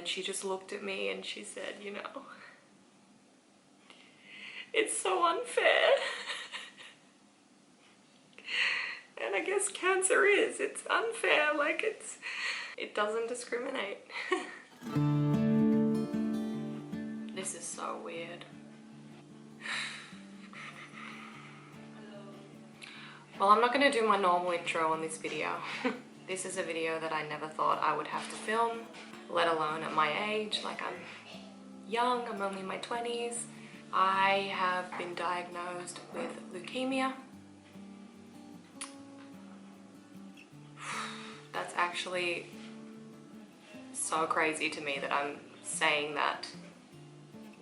then she just looked at me and she said, you know, it's so unfair. And I guess cancer is, it's unfair, like it doesn't discriminate. This is so weird. Well, I'm not gonna do my normal intro on this video. This is a video that I never thought I would have to film, let alone at my age. Like, I'm young, I'm only in my 20s. I have been diagnosed with leukemia. That's actually so crazy to me that I'm saying that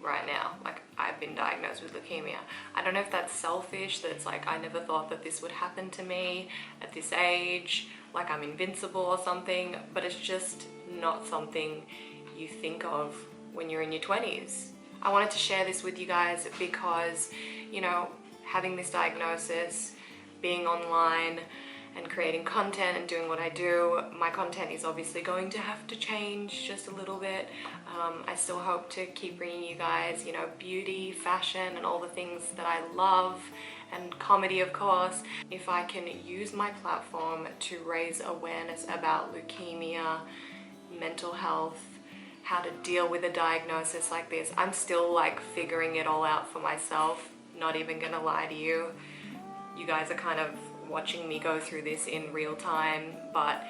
right now. Like, I've been diagnosed with leukemia. I don't know if that's selfish, that it's like I never thought that this would happen to me at this age, like I'm invincible or something, but it's just not something you think of when you're in your 20s. I wanted to share this with you guys because, you know, having this diagnosis, being online and creating content and doing what I do, my content is obviously going to have to change just a little bit. I still hope to keep bringing you guys, you know, beauty, fashion, and all the things that I love, and comedy, of course. If I can use my platform to raise awareness about leukemia, mental health, how to deal with a diagnosis like this. I'm still like figuring it all out for myself, not even gonna lie to you. You guys are kind of watching me go through this in real time, but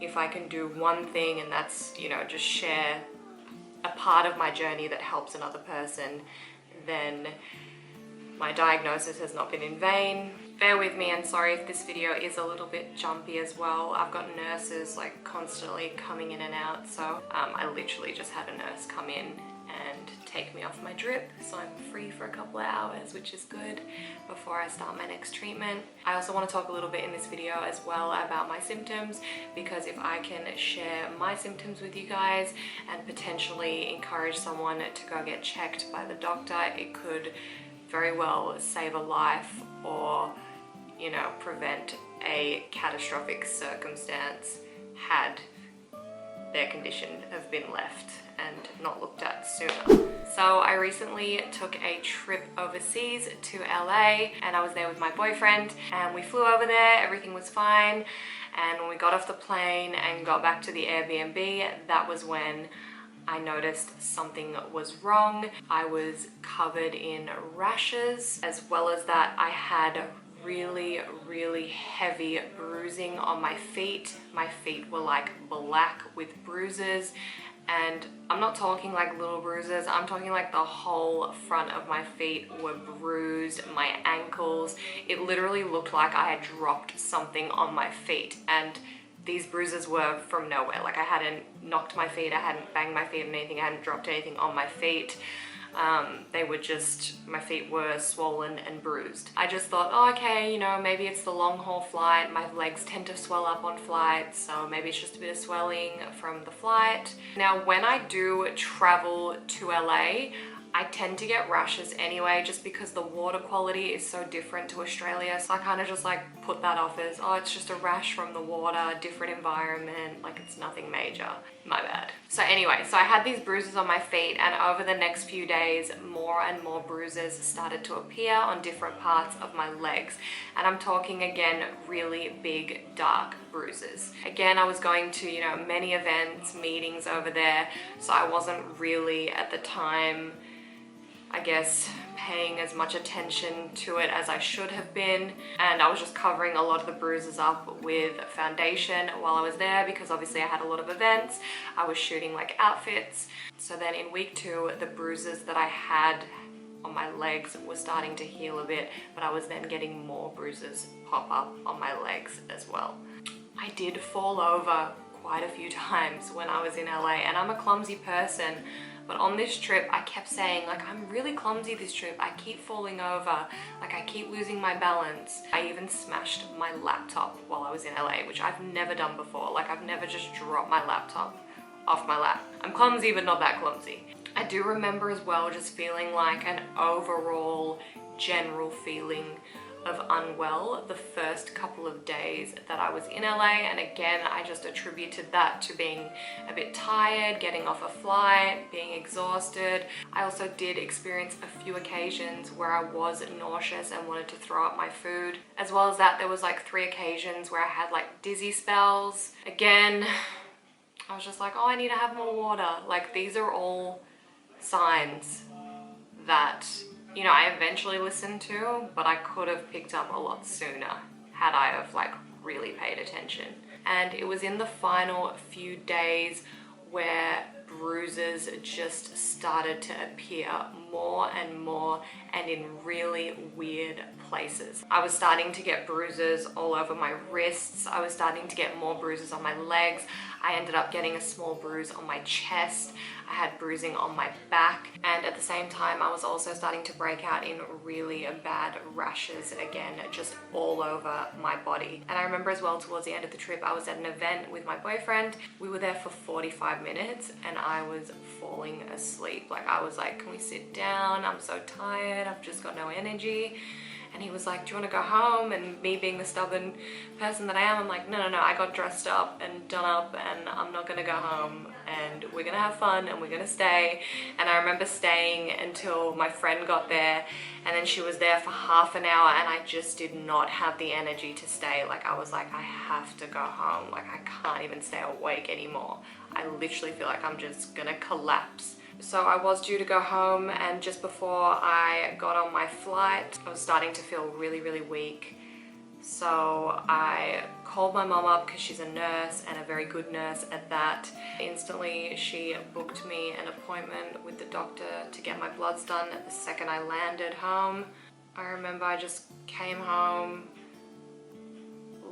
if I can do one thing, and that's, you know, just share a part of my journey that helps another person, then my diagnosis has not been in vain. Bear with me, and sorry if this video is a little bit jumpy as well. I've got nurses like constantly coming in and out, so I literally just had a nurse come in and take me off my drip, so I'm free for a couple of hours, which is good, before I start my next treatment. I also want to talk a little bit in this video as well about my symptoms, because if I can share my symptoms with you guys and potentially encourage someone to go get checked by the doctor, it could very well save a life, or, you know, prevent a catastrophic circumstance had their condition have been left and not looked at sooner. So I recently took a trip overseas to LA, and I was there with my boyfriend, and we flew over there, everything was fine. And when we got off the plane and got back to the Airbnb, that was when I noticed something was wrong. I was covered in rashes, as well as that I had really heavy bruising on my feet. My feet were like black with bruises, and I'm not talking like little bruises, I'm talking like the whole front of my feet were bruised, my ankles. It literally looked like I had dropped something on my feet, and these bruises were from nowhere. Like, I hadn't knocked my feet, I hadn't banged my feet on anything, I hadn't dropped anything on my feet. They were just, my feet were swollen and bruised. I just thought, oh, okay, you know, maybe it's the long haul flight. My legs tend to swell up on flights, so maybe it's just a bit of swelling from the flight. Now, when I do travel to LA, I tend to get rashes anyway, just because the water quality is so different to Australia. So I kind of just like put that off as, oh, it's just a rash from the water, different environment, like it's nothing major. My bad. So anyway, so I had these bruises on my feet, and over the next few days, more and more bruises started to appear on different parts of my legs. And I'm talking again, really big, dark bruises. Again, I was going to, you know, many events, meetings over there, so I wasn't really at the time, I guess, paying as much attention to it as I should have been, and I was just covering a lot of the bruises up with foundation while I was there, because obviously I had a lot of events. I was shooting like outfits. So then in week 2, the bruises that I had on my legs were starting to heal a bit, but I was then getting more bruises pop up on my legs as well. I did fall over quite a few times when I was in LA, and I'm a clumsy person. But on this trip, I kept saying, like, I'm really clumsy this trip. I keep falling over, like I keep losing my balance. I even smashed my laptop while I was in LA, which I've never done before. Like, I've never just dropped my laptop off my lap. I'm clumsy, but not that clumsy. I do remember as well just feeling like an overall general feeling of unwell the first couple of days that I was in LA, and again I just attributed that to being a bit tired, getting off a flight, being exhausted. I also did experience a few occasions where I was nauseous and wanted to throw up my food. As well as that, there was like 3 occasions where I had like dizzy spells. Again, I was just like, oh, I need to have more water. Like, these are all signs that, you know, I eventually listened to, but I could have picked up a lot sooner had I have like really paid attention. And it was in the final few days where bruises just started to appear more and more and in really weird places. I was starting to get bruises all over my wrists. I was starting to get more bruises on my legs. I ended up getting a small bruise on my chest. I had bruising on my back, and at the same time I was also starting to break out in really bad rashes again, just all over my body. And I remember as well, towards the end of the trip, I was at an event with my boyfriend. We were there for 45 minutes and I was falling asleep. Like, I was like, can we sit down? I'm so tired, I've just got no energy. And he was like, do you want to go home? And me being the stubborn person that I am, I'm like, no, I got dressed up and done up and I'm not gonna go home, and we're gonna have fun and we're gonna stay. And I remember staying until my friend got there, and then she was there for half an hour, and I just did not have the energy to stay. Like, I was like, I have to go home. Like, I can't even stay awake anymore. I literally feel like I'm just gonna collapse. So I was due to go home, and just before I got on my flight, I was starting to feel really, really weak. So I called my mom up, because she's a nurse and a very good nurse at that. Instantly, she booked me an appointment with the doctor to get my bloods done the second I landed home. I remember I just came home,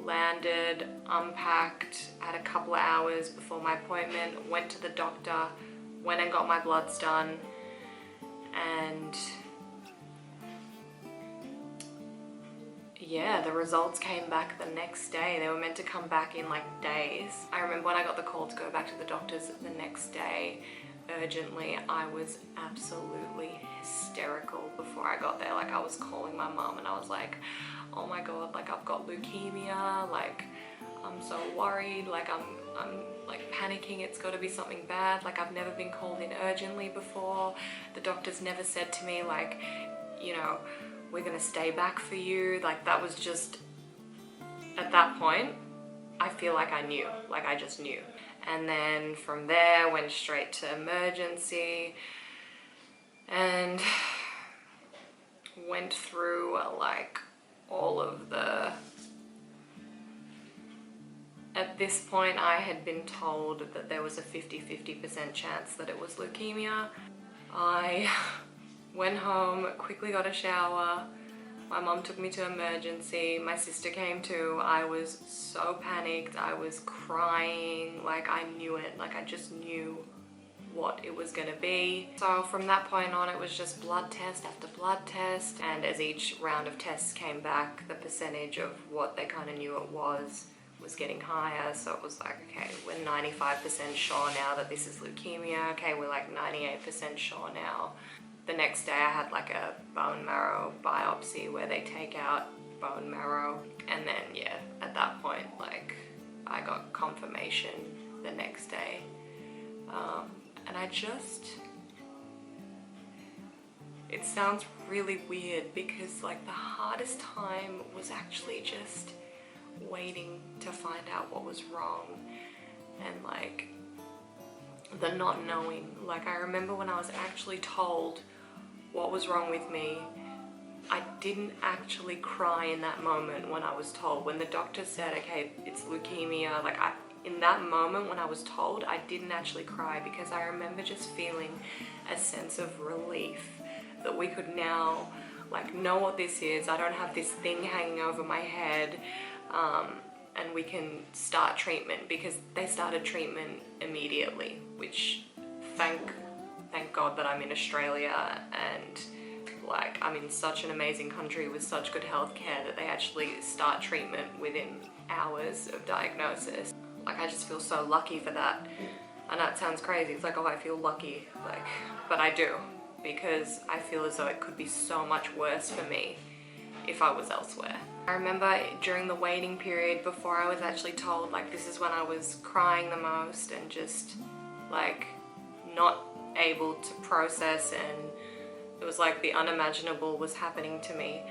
landed, unpacked, had a couple of hours before my appointment, went to the doctor, went and got my bloods done, and yeah, the results came back the next day. They were meant to come back in like days. I remember when I got the call to go back to the doctors the next day, urgently, I was absolutely hysterical before I got there. Like, I was calling my mom and I was like, oh my god, like, I've got leukemia, like, I'm so worried, like, I'm like panicking, it's got to be something bad. Like, I've never been called in urgently before. The doctors never said to me, like, you know, we're gonna stay back for you. Like, that was just, at that point, I feel like I knew, like, I just knew. And then from there, went straight to emergency and went through like all of the... At this point, I had been told that there was a 50-50% chance that it was leukemia. I went home, quickly got a shower. My mom took me to emergency. My sister came too. I was so panicked. I was crying. Like, I knew it. Like, I just knew what it was gonna be. So from that point on, it was just blood test after blood test. And as each round of tests came back, the percentage of what they kind of knew it was getting higher. So it was like, okay, we're 95% sure now that this is leukemia. Okay, we're like 98% sure now. The next day I had like a bone marrow biopsy where they take out bone marrow. And then, yeah, at that point, like, I got confirmation the next day. And I just... It sounds really weird because, like, the hardest time was actually just waiting to find out what was wrong, and like the not knowing. Like, I remember when I was actually told what was wrong with me, I didn't actually cry in that moment when I was told. When the doctor said, okay, it's leukemia, like, in that moment when I was told, I didn't actually cry, because I remember just feeling a sense of relief that we could now, like, know what this is. I don't have this thing hanging over my head. And we can start treatment, because they started treatment immediately, which thank God that I'm in Australia, and like, I'm in such an amazing country with such good healthcare that they actually start treatment within hours of diagnosis. Like, I just feel so lucky for that. I know it sounds crazy, it's like, oh, I feel lucky, like, but I do, because I feel as though it could be so much worse for me. if I was elsewhere. I remember during the waiting period before I was actually told, like, this is when I was crying the most and just like not able to process, and it was like the unimaginable was happening to me.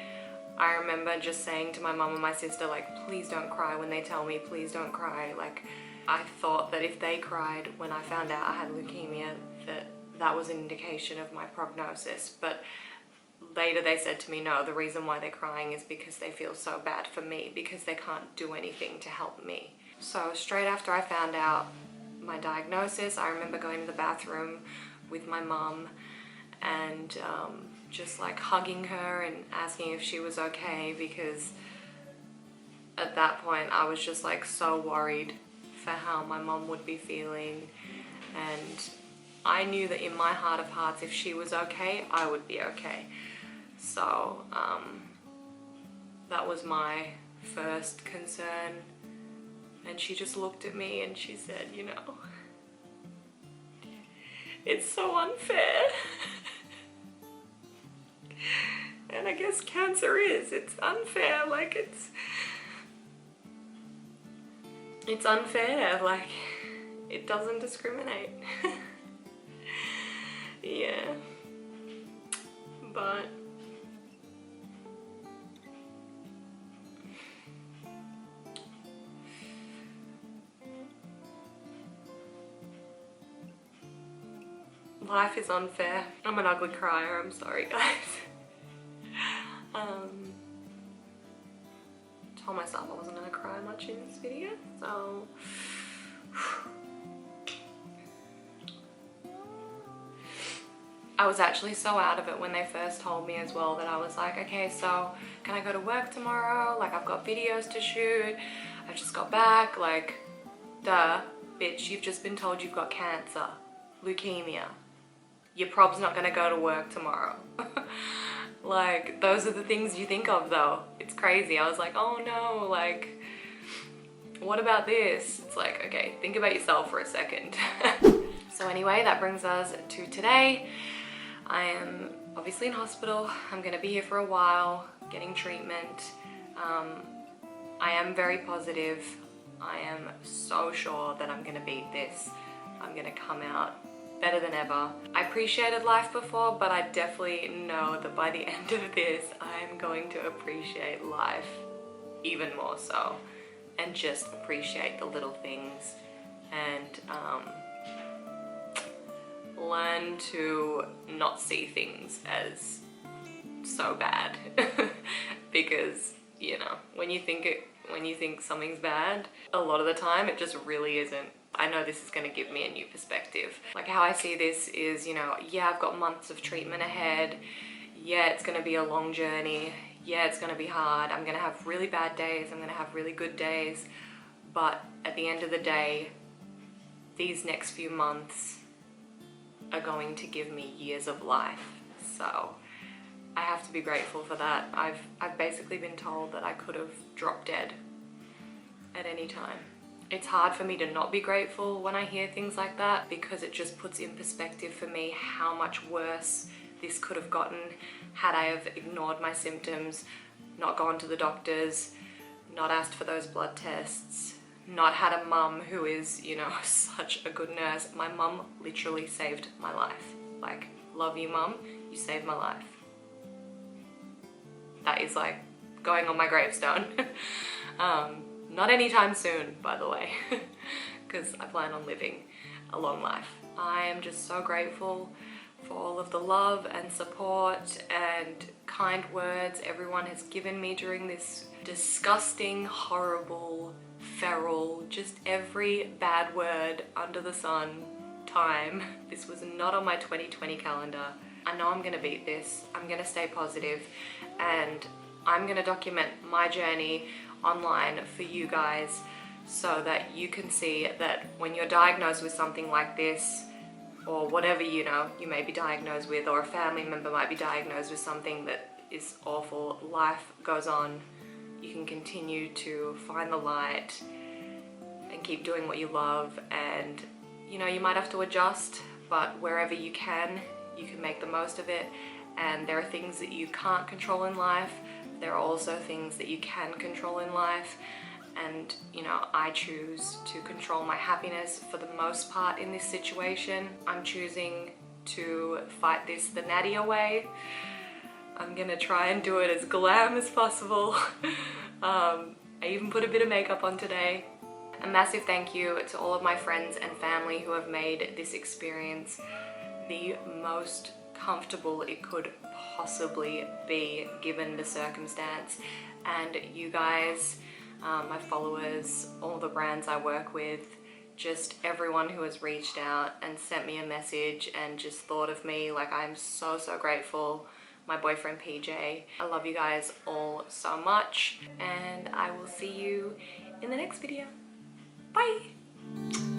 I remember just saying to my mum and my sister, like, please don't cry when they tell me, please don't cry. Like, I thought that if they cried when I found out I had leukemia, that was an indication of my prognosis. But later they said to me, no, the reason why they're crying is because they feel so bad for me, because they can't do anything to help me. So straight after I found out my diagnosis, I remember going to the bathroom with my mum and just like hugging her and asking if she was okay, because at that point I was just like so worried for how my mum would be feeling, and I knew that in my heart of hearts, if she was okay, I would be okay. So that was my first concern, and she just looked at me and she said, you know, it's so unfair. And I guess cancer it's unfair, like it's unfair, like it doesn't discriminate. Yeah, but life is unfair. I'm an ugly crier, I'm sorry guys. Told myself I wasn't gonna cry much in this video, so I was actually so out of it when they first told me as well, that I was like, okay, so can I go to work tomorrow? Like, I've got videos to shoot, I just got back, like, duh, bitch, you've just been told you've got cancer, leukemia. Your prob's not gonna go to work tomorrow. Like, those are the things you think of though. It's crazy. I was like, oh no, like, what about this? It's like, okay, think about yourself for a second. So anyway, that brings us to today. I am obviously in hospital. I'm gonna be here for a while, getting treatment. I am very positive. I am so sure that I'm gonna beat this. I'm gonna come out better than ever. I appreciated life before, but I definitely know that by the end of this, I'm going to appreciate life even more so, and just appreciate the little things, and learn to not see things as so bad. Because, you know, when you think something's bad, a lot of the time it just really isn't. I know this is going to give me a new perspective. Like, how I see this is, you know, yeah, I've got months of treatment ahead. Yeah, it's going to be a long journey. Yeah, it's going to be hard. I'm going to have really bad days. I'm going to have really good days. But at the end of the day, these next few months are going to give me years of life. So I have to be grateful for that. I've basically been told that I could have dropped dead at any time. It's hard for me to not be grateful when I hear things like that, because it just puts in perspective for me how much worse this could have gotten had I have ignored my symptoms, not gone to the doctors, not asked for those blood tests, not had a mum who is, you know, such a good nurse. My mum literally saved my life. Like, love you, mum, you saved my life. That is like going on my gravestone. Not anytime soon, by the way, because I plan on living a long life. I am just so grateful for all of the love and support and kind words everyone has given me during this disgusting, horrible, feral, just every bad word under the sun time. This was not on my 2020 calendar. I know I'm gonna beat this. I'm gonna stay positive, and I'm gonna document my journey online for you guys, so that you can see that when you're diagnosed with something like this, or whatever, you know, you may be diagnosed with, or a family member might be diagnosed with something that is awful, life goes on. You can continue to find the light and keep doing what you love, and you know, you might have to adjust, but wherever you can make the most of it and there are things that you can't control in life. There are also things that you can control in life, and you know, I choose to control my happiness for the most part in this situation. I'm choosing to fight this the Nadia way. I'm gonna try and do it as glam as possible. I even put a bit of makeup on today. A massive thank you to all of my friends and family who have made this experience the most comfortable it could possibly be given the circumstance. And you guys, my followers, all the brands I work with, just everyone who has reached out and sent me a message and just thought of me, like, I'm so grateful. My boyfriend PJ, I love you guys all so much, and I will see you in the next video. Bye!